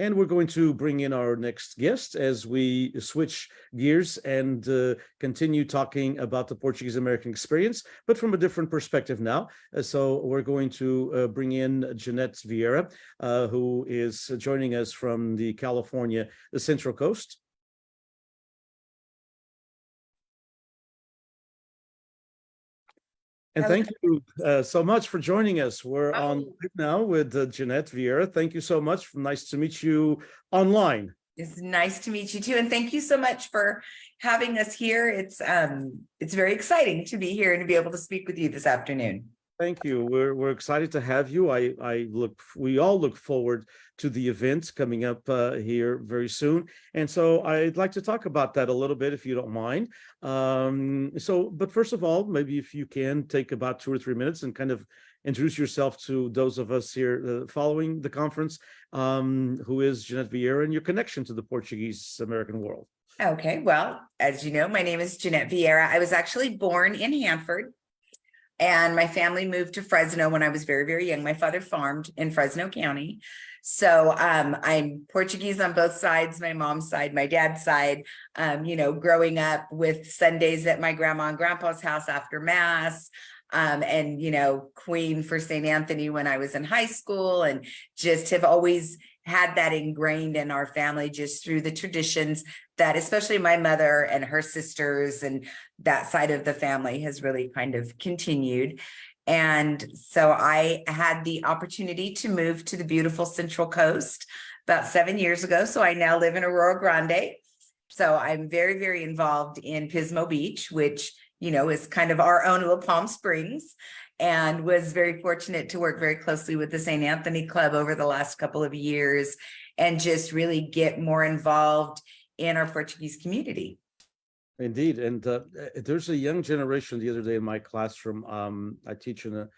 And we're going to bring in our next guest as we switch gears and continue talking about the Portuguese American experience, but from a different perspective now. So we're going to bring in Jeanette Vieira, who is joining us from the Central Coast. And thank you so much for joining us. We're on now with Jeanette Vieira. Thank you so much. Nice to meet you online. It's nice to meet you too. And thank you so much for having us here. It's very exciting to be here and to be able to speak with you this afternoon. Thank you. We're excited to have you. We all look forward to the event coming up here very soon. And so I'd like to talk about that a little bit, if you don't mind. But first of all, maybe if you can take about 2 or 3 minutes and kind of introduce yourself to those of us here following the conference, who is Jeanette Vieira and your connection to the Portuguese American world. Okay, well, as you know, my name is Jeanette Vieira. I was actually born in Hanford. And my family moved to Fresno when I was very, very young. My father farmed in Fresno County. So I'm Portuguese on both sides, my mom's side, my dad's side, growing up with Sundays at my grandma and grandpa's house after Mass, and, Queen for St. Anthony when I was in high school, and just have always had that ingrained in our family just through the traditions that especially my mother and her sisters and that side of the family has really kind of continued. And so I had the opportunity to move to the beautiful Central Coast about 7 years ago. So I now live in Aurora Grande. So I'm very, very involved in Pismo Beach, which, is kind of our own little Palm Springs, and was very fortunate to work very closely with the St. Anthony Club over the last couple of years and just really get more involved in our Portuguese community. Indeed. And there's a young generation. The other day in my classroom, I teach in a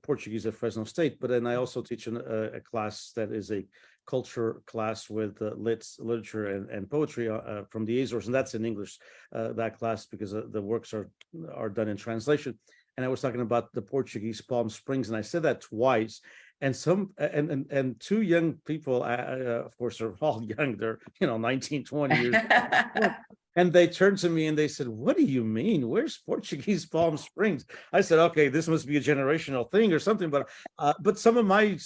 Portuguese at Fresno State, but then I also teach in a class that is a culture class with literature and poetry from the Azores, and that's in English, that class, because the works are done in translation. And I was talking about the Portuguese Palm Springs, and I said that twice. And and 2 young people, of course, they're all young. They're 19, 20 years old. And they turned to me and they said, "What do you mean? Where's Portuguese Palm Springs?" I said, "Okay, this must be a generational thing or something." But some of my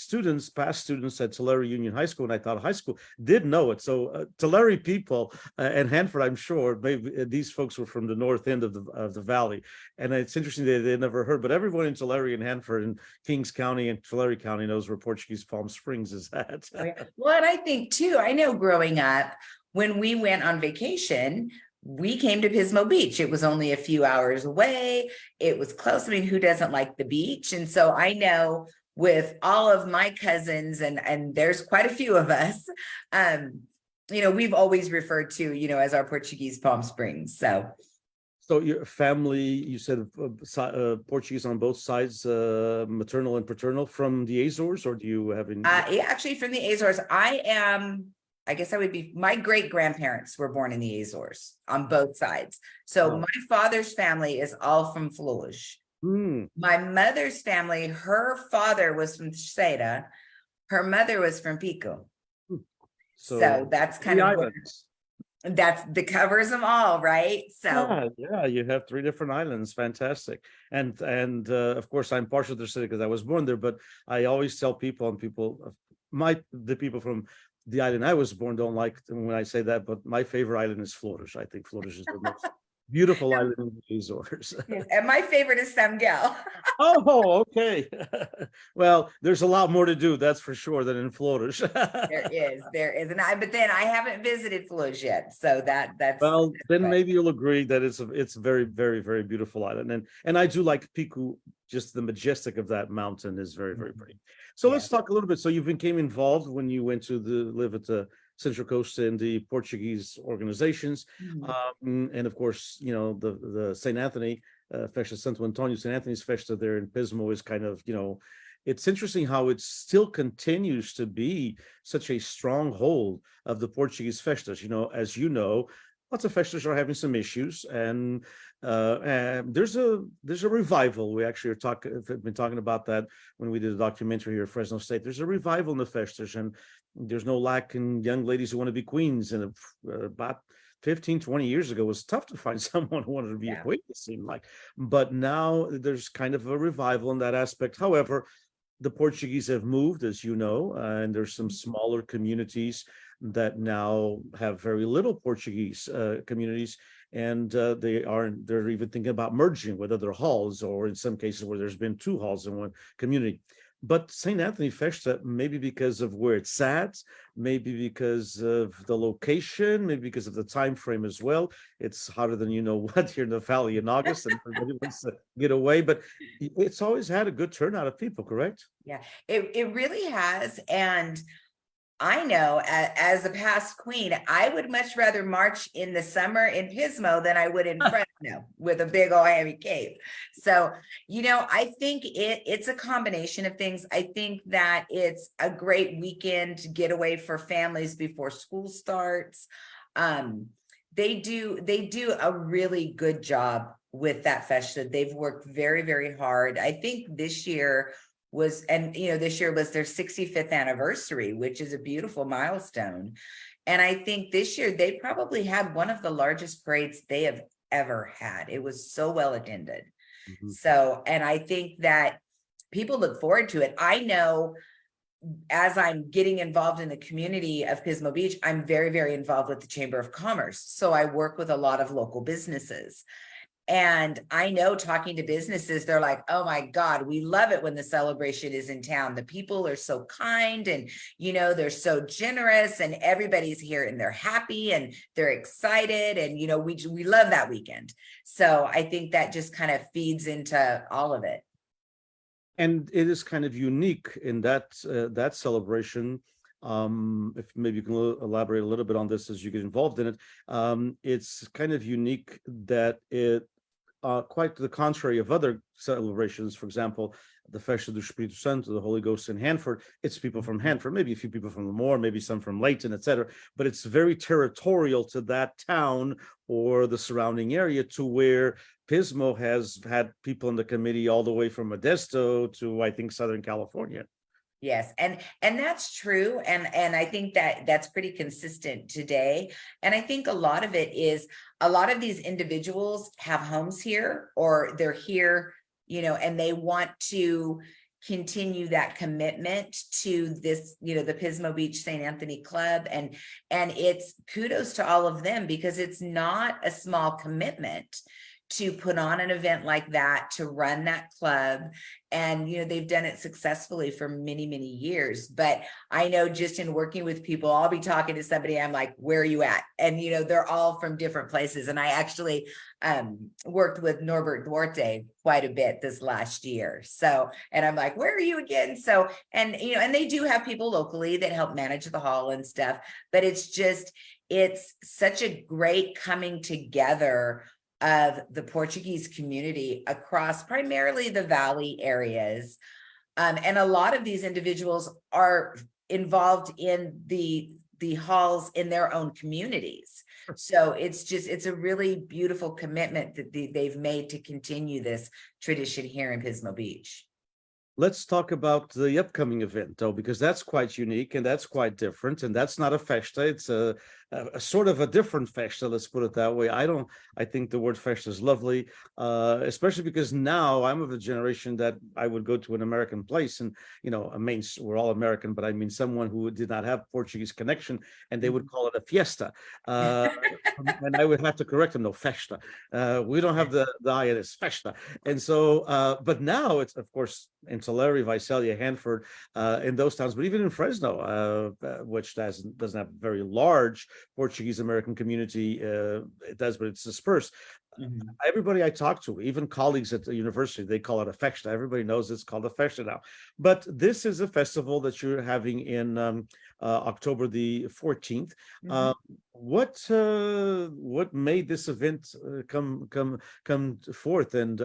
past students at Tulare Union High School, and I thought high school, did know it. So Tulare people and Hanford, I'm sure, maybe these folks were from the north end of the valley, and it's interesting that they never heard. But everyone in Tulare and Hanford and Kings County and Tulare County knows where Portuguese Palm Springs is at. Oh, yeah. Well, and I think too, I know growing up, when we went on vacation, we came to Pismo Beach. It was only a few hours away. It was close. I mean, who doesn't like the beach? And so I know with all of my cousins, and there's quite a few of us, we've always referred to, as our Portuguese Palm Springs. So your family, you said Portuguese on both sides, maternal and paternal, from the Azores, or do you have any? Actually, from the Azores. I guess I would be, my great grandparents were born in the Azores on both sides. So my father's family is all from Flores. My mother's family, her father was from Seda. Her mother was from Pico. So that's kind of islands. That covers them all, right? So yeah, you have 3 different islands. Fantastic. And of course, I'm partial to the city because I was born there, but I always tell people, and the people from the island I was born don't like when I say that, but my favorite island is Flores. I think Flores is the most beautiful island in the Azores. Yes, and my favorite is San Miguel. Oh, okay. Well, there's a lot more to do, that's for sure, than in Flores. There is, but then I haven't visited Flores yet, so that's well. Then maybe you'll agree that it's a very, very, very beautiful island, and I do like Pico. Just the majestic of that mountain is very, very pretty. So let's talk a little bit. So you became involved when you went to live at the Central Coast in the Portuguese organizations, and of course, the St. Anthony Festa, Santo Antonio, St. Anthony's Festa there in Pismo is kind of, it's interesting how it still continues to be such a stronghold of the Portuguese festas. As you know, lots of festivals are having some issues, and there's a revival. We actually have been talking about that when we did a documentary here at Fresno State. There's a revival in the festivals, and there's no lack in young ladies who want to be queens. And about 15, 20 years ago, it was tough to find someone who wanted to be a Yeah. queen, it seemed like. But now there's kind of a revival in that aspect. However, the Portuguese have moved, as you know, and there's some smaller communities that now have very little Portuguese communities, and they're even thinking about merging with other halls, or in some cases where there's been two halls in one community. But St. Anthony Festa, maybe because of where it's at, maybe because of the location, maybe because of the time frame as well. It's hotter than you know what here in the valley in August, and everybody wants to get away. But it's always had a good turnout of people, correct? Yeah, it really has. And I know as a past queen, I would much rather march in the summer in Pismo than I would in Fresno with a big old heavy cape. So, I think it's a combination of things. I think that it's a great weekend getaway for families before school starts. They do a really good job with that festa. They've worked very, very hard. I think this year was their 65th anniversary, which is a beautiful milestone. And I think this year they probably had one of the largest parades they have ever had. It was so well attended. Mhm. So, and I think that people look forward to it. I know as I'm getting involved in the community of Pismo Beach, I'm very, very involved with the Chamber of Commerce. So I work with a lot of local businesses. And I know, talking to businesses, they're like, oh my God, we love it when the celebration is in town. The people are so kind, and, they're so generous, and everybody's here and they're happy and they're excited. And, we love that weekend. So I think that just kind of feeds into all of it. And it is kind of unique in that celebration. If maybe you can elaborate a little bit on this as you get involved in it. It's kind of unique that it, quite to the contrary of other celebrations, for example, the Festa do Espírito Santo, the Holy Ghost in Hanford, it's people from Hanford, maybe a few people from the Moor, maybe some from Layton, etc. But it's very territorial to that town or the surrounding area, to where Pismo has had people in the committee all the way from Modesto to, I think, Southern California. Yes, and that's true, and I think that that's pretty consistent today. And I think a lot of it is, a lot of these individuals have homes here, or they're here, and they want to continue that commitment to this, the Pismo Beach St. Anthony Club, and it's kudos to all of them, because it's not a small commitment to put on an event like that, to run that club. And, they've done it successfully for many, many years. But I know, just in working with people, I'll be talking to somebody, I'm like, where are you at? And, they're all from different places. And I actually worked with Norbert Duarte quite a bit this last year. So, and I'm like, where are you again? So, and, and they do have people locally that help manage the hall and stuff, but it's such a great coming together of the Portuguese community across primarily the valley areas. And a lot of these individuals are involved in the halls in their own communities. So it's a really beautiful commitment that they've made to continue this tradition here in Pismo Beach. Let's talk about the upcoming event, though, because that's quite unique and that's quite different. And that's not a festa. It's a sort of a different festa, let's put it that way. I think the word festa is lovely, especially because now I'm of the generation that I would go to an American place, and, we're all American, but I mean someone who did not have Portuguese connection, and they would call it a fiesta. And I would have to correct them, no, festa. We don't have the I, and it's festa. And so, but now it's, of course, in Tulare, Visalia, Hanford, in those towns, but even in Fresno, which doesn't have a very large Portuguese American community, it does, but it's dispersed. Mm-hmm. Everybody I talk to, even colleagues at the university, they call it a festa. Everybody knows it's called a festa now. But this is a festival that you're having in October the 14th. Mm-hmm. What made this event come forth? And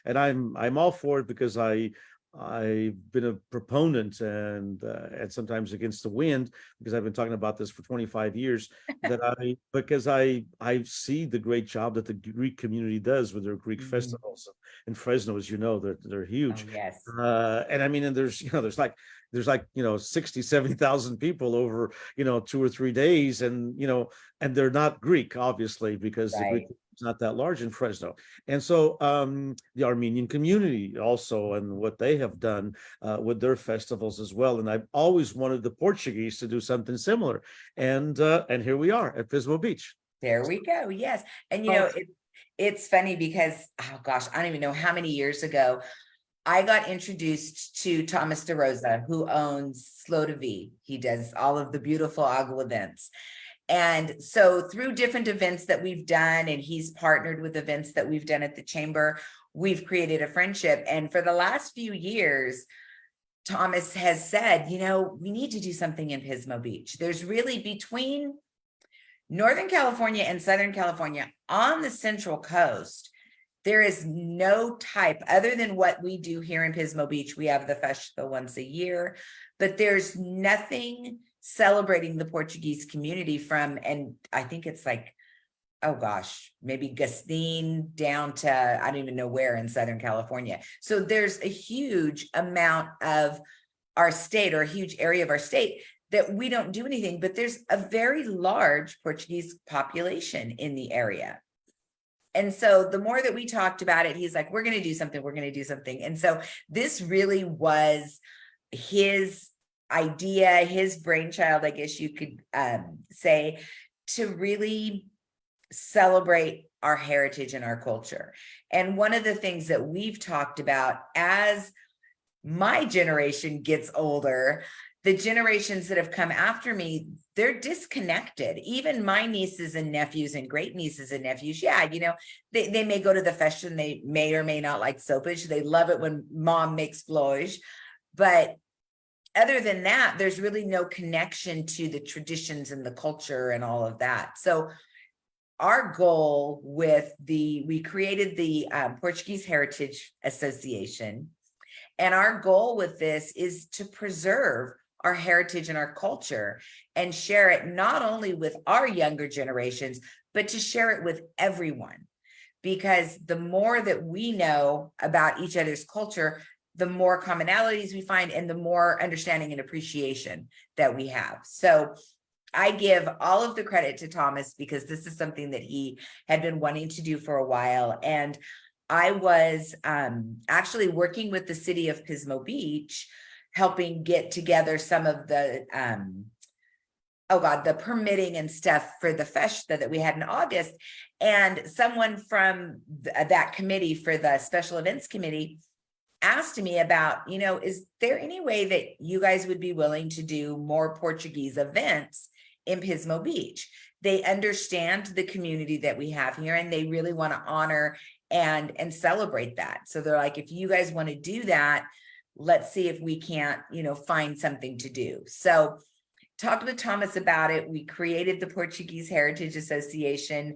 I'm all for it, because I I've been a proponent and sometimes against the wind because I've been talking about this for 25 years because I see the great job that the Greek community does with their Greek Mhm. festivals in Fresno, as you know, they're Oh, huge. yes. And I mean, and there's like 60, 70,000 people over 2 or 3 days, and they're not Greek, obviously, because the Greek Right. is not that large in Fresno. And so the Armenian community also, and what they have done with their festivals as well. And I've always wanted the Portuguese to do something similar. And here we are at Pismo Beach. There we go. Yes. And Oh, it's funny because, oh gosh, I don't even know how many years ago I got introduced to Thomas DeRosa, who owns Slow to V. He does all of the beautiful Agua events. And so through different events that we've done, and he's partnered with events that we've done at the chamber, we've created a friendship. And for the last few years, Thomas has said, we need to do something in Pismo Beach. There's really between Northern California and Southern California on the Central Coast, there is no type other than what we do here in Pismo Beach. We have the festival once a year, but there's nothing celebrating the Portuguese community from, and I think it's like, oh gosh, maybe Gustine down to, I don't even know where in Southern California. So there's a huge amount of our state, or a huge area of our state, that we don't do anything, but there's a very large Portuguese population in the area. And so the more that we talked about it, he's like, we're going to do something. We're going to do something. And so this really was his idea, his brainchild, I guess you could say, to really celebrate our heritage and our culture. And one of the things that we've talked about as my generation gets older, the generations that have come after me, they're disconnected. Even my nieces and nephews and great nieces and nephews, they may go to the festa and they may or may not like soapage. They love it when mom makes floj. But other than that, there's really no connection to the traditions and the culture and all of that. So our goal we created the Portuguese Heritage Association. And our goal with this is to preserve our heritage and our culture and share it not only with our younger generations, but to share it with everyone. Because the more that we know about each other's culture, the more commonalities we find and the more understanding and appreciation that we have. So I give all of the credit to Thomas because this is something that he had been wanting to do for a while. And I was actually working with the city of Pismo Beach, helping get together some of the, the permitting and stuff for the festa that we had in August. And someone from that committee, for the special events committee, asked me about, is there any way that you guys would be willing to do more Portuguese events in Pismo Beach? They understand the community that we have here, and they really want to honor and celebrate that. So they're like, if you guys want to do that, let's see if we can't, find something to do. So talked with Thomas about it. We created the Portuguese Heritage Association,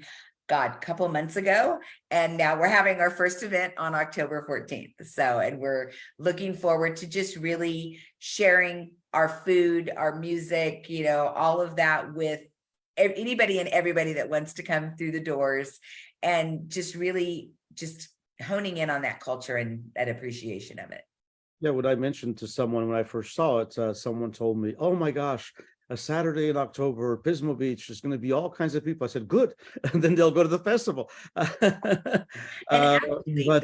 a couple months ago, and now we're having our first event on October 14th. So, and we're looking forward to just really sharing our food, our music, all of that with anybody and everybody that wants to come through the doors, and just really just honing in on that culture and that appreciation of it. Yeah, what I mentioned to someone when I first saw it, someone told me, "Oh my gosh, a Saturday in October, Pismo Beach, there's going to be all kinds of people." I said, "Good," and then they'll go to the festival. And uh, actually, but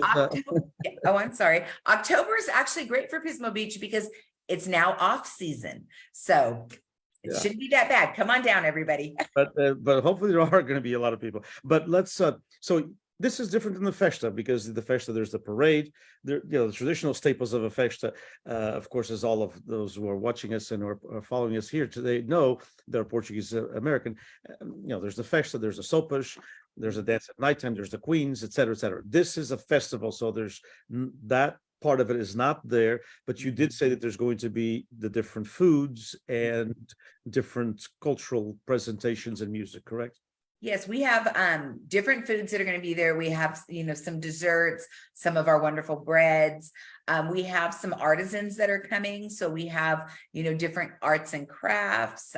I'm sorry. October is actually great for Pismo Beach because it's now off season. So it yeah, shouldn't be that bad. Come on down, everybody. but hopefully there are going to be a lot of people. But let's so this is different than the festa, because the festa, there's the parade, there, the traditional staples of a festa, of course, as all of those who are watching us and are following us here today know, they're Portuguese American. There's the festa, there's the sopas, there's a dance at nighttime, there's the queens, etc., etc. This is a festival, so there's that part of it is not there, but you did say that there's going to be the different foods and different cultural presentations and music, correct? Yes, we have different foods that are going to be there. We have, some desserts, some of our wonderful breads. We have some artisans that are coming. So we have, different arts and crafts,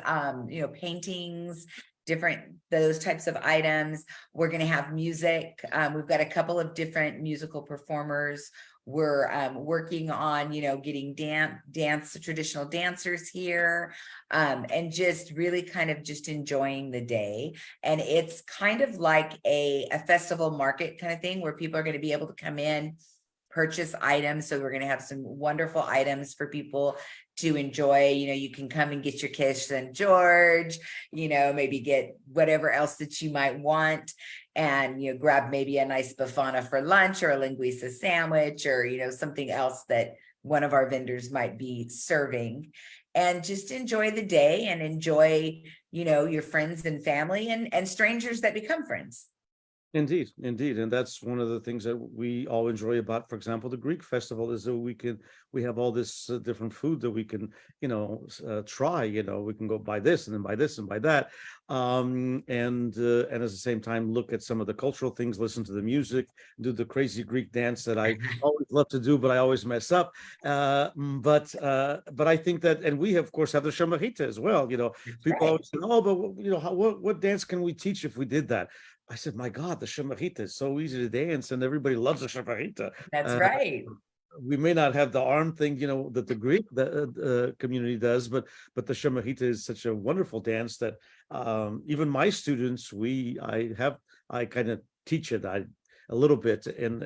paintings, different those types of items. We're going to have music. We've got a couple of different musical performers. We're working on, getting traditional dancers here, and just really kind of just enjoying the day. And it's kind of like a festival market kind of thing where people are going to be able to come in, purchase items. So we're going to have some wonderful items for people to enjoy. You can come and get your Kish and George, maybe get whatever else that you might want, and grab maybe a nice befana for lunch, or a linguiça sandwich, or something else that one of our vendors might be serving, and just enjoy the day and enjoy your friends and family and strangers that become friends. Indeed, indeed. And that's one of the things that we all enjoy about, for example, the Greek festival, is that we have all this different food that we can, try, we can go buy this and then buy this and buy that. And at the same time, look at some of the cultural things, listen to the music, do the crazy Greek dance that I always love to do, but I always mess up. But I think that, and we of course have the shamarita as well. People right. always say, oh, but what dance can we teach if we did that? I said, my God, the shamarita is so easy to dance, and everybody loves the shamarita. That's right. We may not have the arm thing, that the Greek community does, but the shamarita is such a wonderful dance that even my students, I kind of teach it a little bit in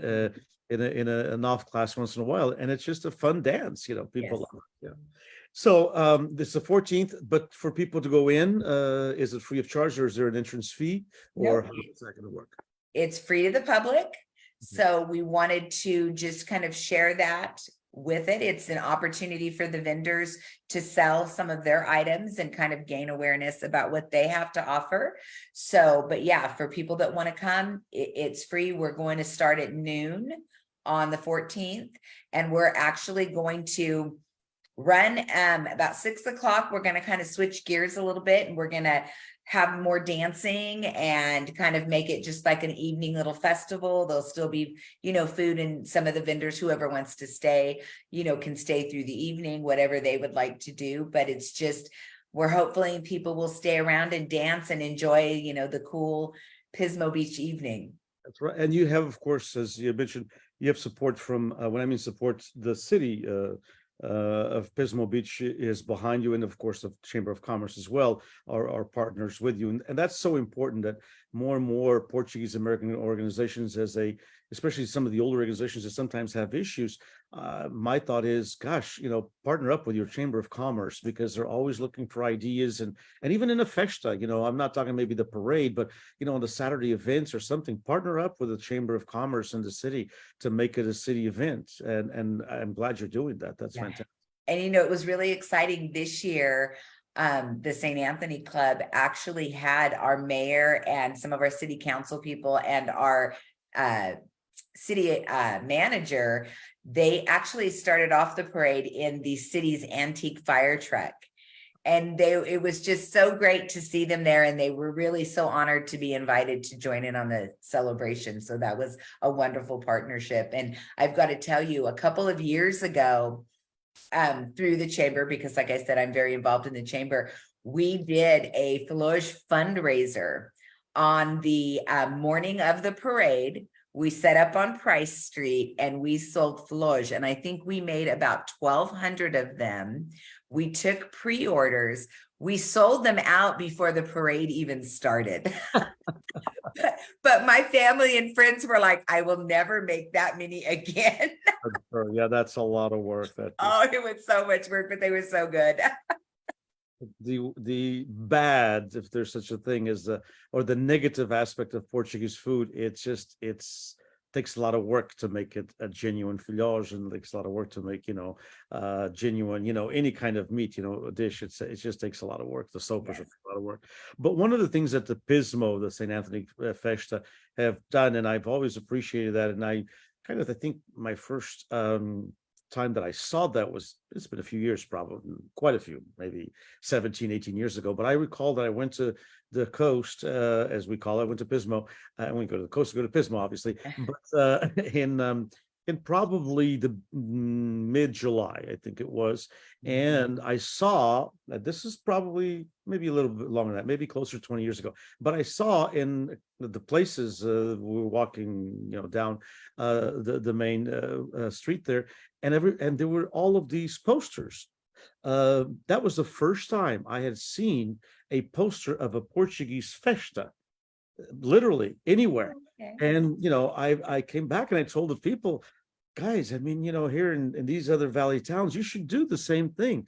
an off class once in a while, and it's just a fun dance. People Yes. love it. Yeah. So this is the 14th, but for people to go in, is it free of charge, or is there an entrance fee, or Nope. how is that going to work? It's free to the public. So we wanted to just kind of share that with it. It's an opportunity for the vendors to sell some of their items and kind of gain awareness about what they have to offer. So, but yeah, for people that want to come, it's free. We're going to start at noon on the 14th, and we're actually going to run about 6 o'clock. We're going to kind of switch gears a little bit, and we're going to have more dancing and kind of make it just like an evening little festival. There'll still be, food, and some of the vendors, whoever wants to stay, can stay through the evening, whatever they would like to do. But it's just, we're hoping people will stay around and dance and enjoy, the cool Pismo Beach evening. That's right. And you have, of course, as you mentioned, you have support from, when I mean support, the city of Pismo Beach is behind you, and of course the Chamber of Commerce as well are partners with you, and that's so important that more and more Portuguese American organizations, especially some of the older organizations that sometimes have issues, my thought is, gosh, partner up with your Chamber of Commerce, because they're always looking for ideas, and even in a festa, I'm not talking maybe the parade, but on the Saturday events or something, partner up with the Chamber of Commerce in the city to make it a city event, and I'm glad you're doing that. That's fantastic. And it was really exciting this year. The St. Anthony Club actually had our mayor and some of our city council people and our city manager. They actually started off the parade in the city's antique fire truck, and it was just so great to see them there, and they were really so honored to be invited to join in on the celebration. So that was a wonderful partnership. And I've got to tell you, a couple of years ago, through the chamber, because like I said, I'm very involved in the chamber, we did a Floj fundraiser on the morning of the parade. We set up on Price Street and we sold Floj, and I think we made about 1,200 of them. We took pre-orders. We sold them out before the parade even started. But my family and friends were like, I will never make that many again. Yeah, that's a lot of work. Oh, it was so much work, but they were so good. The bad, if there's such a thing as the negative aspect of Portuguese food, it's takes a lot of work to make it a genuine filhos, and takes a lot of work to make genuine any kind of meat a dish. It just takes a lot of work. The sopas are a lot of work. But one of the things that the Pismo, the St. Anthony Festa, have done, and I've always appreciated that, and I think my first time that I saw that it's been a few years, probably quite a few, maybe 17, 18 years ago. But I recall that I went to the coast, as we call it, I went to Pismo. And we go to the coast, go to Pismo, obviously, but in probably the mid-July, I think it was. And I saw that this is probably maybe a little bit longer than that, maybe closer to 20 years ago. But I saw in the places we were walking, down the main street there, and there were all of these posters. That was the first time I had seen a poster of a Portuguese festa, literally anywhere. Okay. And I came back and I told the people, guys, I mean, here in these other valley towns, you should do the same thing.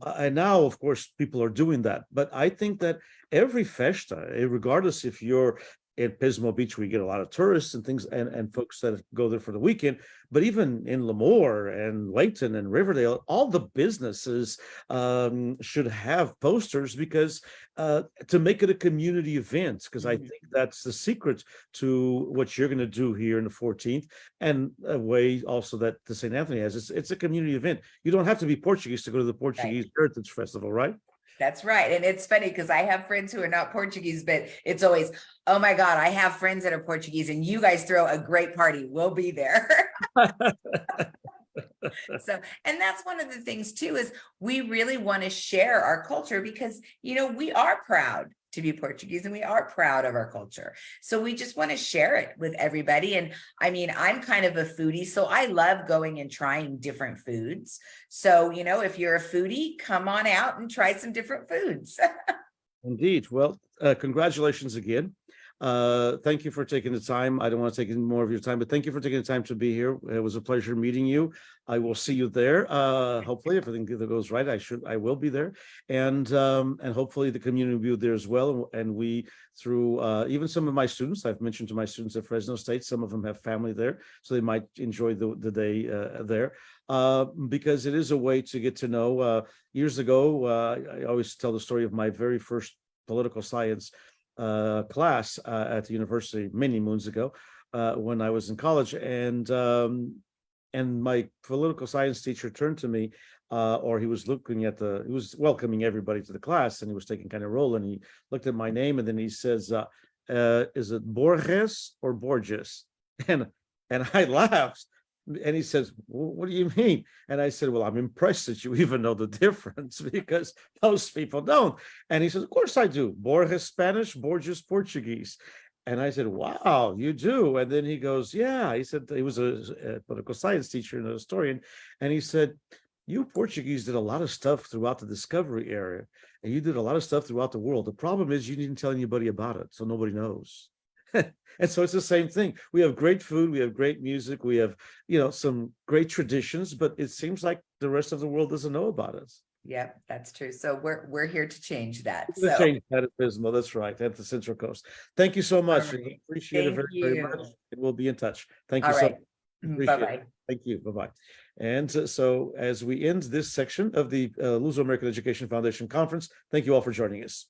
And now, of course, people are doing that. But I think that every festa, regardless if you're in Pismo Beach, we get a lot of tourists and things, and folks that go there for the weekend. But even in Lemoore and Layton and Riverdale, all the businesses should have posters, because to make it a community event, because I think that's the secret to what you're going to do here in the 14th, and a way also that the St. Anthony has. It's a community event. You don't have to be Portuguese to go to the Portuguese Heritage Festival, right? That's right. And it's funny because I have friends who are not Portuguese, but it's always, oh my God, I have friends that are Portuguese and you guys throw a great party. We'll be there. So, and that's one of the things too, is we really want to share our culture because, we are proud to be Portuguese and we are proud of our culture. So we just want to share it with everybody. And I mean, I'm kind of a foodie, so I love going and trying different foods. So, if you're a foodie, come on out and try some different foods. Indeed. Well, congratulations again. Thank you for taking the time. I don't want to take any more of your time, but thank you for taking the time to be here. It was a pleasure meeting you. I will see you there. Hopefully, if everything goes right, I will be there, and hopefully the community will be there as well. And we, through even some of my students, I've mentioned to my students at Fresno State, some of them have family there, so they might enjoy the day there. Because it is a way to get to know. Years ago, I always tell the story of my very first political science class at the university many moons ago, when I was in college, and my political science teacher turned to me, or he was he was welcoming everybody to the class, and he was taking kind of roll, and he looked at my name, and then he says, is it Borges or Borges? And I laughed. And he says, what do you mean? And I said, well, I'm impressed that you even know the difference, because most people don't. And he says, of course I do. Borges Spanish, Borges Portuguese. And I said, wow, you do? And then he goes, yeah. He said, he was a political science teacher and a historian. And he said, you Portuguese did a lot of stuff throughout the discovery area, and you did a lot of stuff throughout the world. The problem is you didn't tell anybody about it, so nobody knows. And so it's the same thing. We have great food, we have great music, we have, some great traditions, but it seems like the rest of the world doesn't know about us. Yeah, that's true. So we're here to change that. To change that at Pismo, that's right, at the Central Coast. Thank you so much. Right. Appreciate it very much. And we'll be in touch. Thank you All so right. much. Bye-bye. Thank you. Bye-bye. And so as we end this section of the Luso American Education Foundation Conference, thank you all for joining us.